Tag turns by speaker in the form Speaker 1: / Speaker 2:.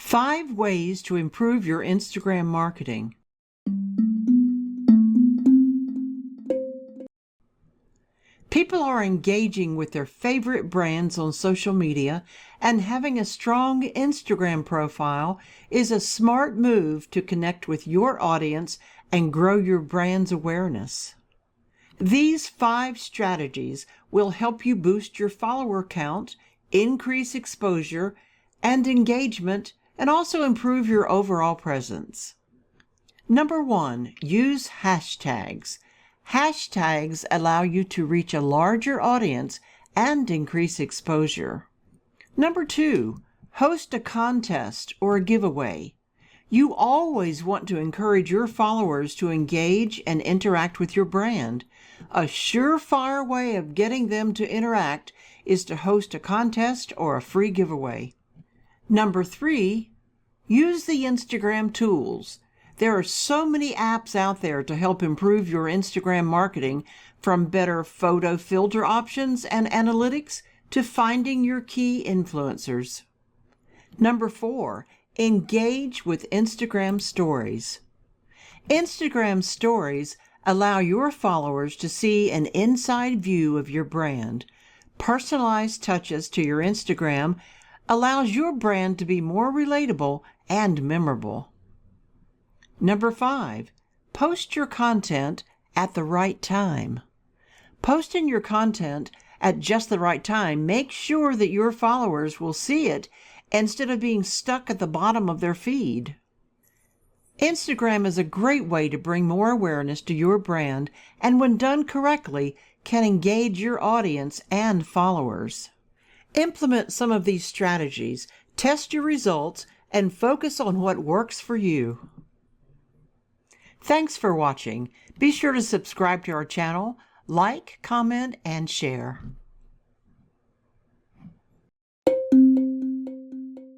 Speaker 1: 5 ways to improve your Instagram marketing. People are engaging with their favorite brands on social media, and having a strong Instagram profile is a smart move to connect with your audience and grow your brand's awareness. These 5 strategies will help you boost your follower count, increase exposure and engagement, and also improve your overall presence. Number 1, use hashtags. Hashtags allow you to reach a larger audience and increase exposure. Number 2, host a contest or a giveaway. You always want to encourage your followers to engage and interact with your brand. A surefire way of getting them to interact is to host a contest or a free giveaway. Number 3, use the Instagram tools. There are so many apps out there to help improve your Instagram marketing, from better photo filter options and analytics to finding your key influencers. Number 4, engage with Instagram stories. Instagram stories allow your followers to see an inside view of your brand. Personalized touches to your Instagram allows your brand to be more relatable and memorable. Number 5, post your content at the right time. Posting your content at just the right time makes sure that your followers will see it instead of being stuck at the bottom of their feed. Instagram is a great way to bring more awareness to your brand, and when done correctly, can engage your audience and followers. Implement some of these strategies, test your results, and focus on what works for you. Thanks for watching. Be sure to subscribe to our channel, like, comment, and share.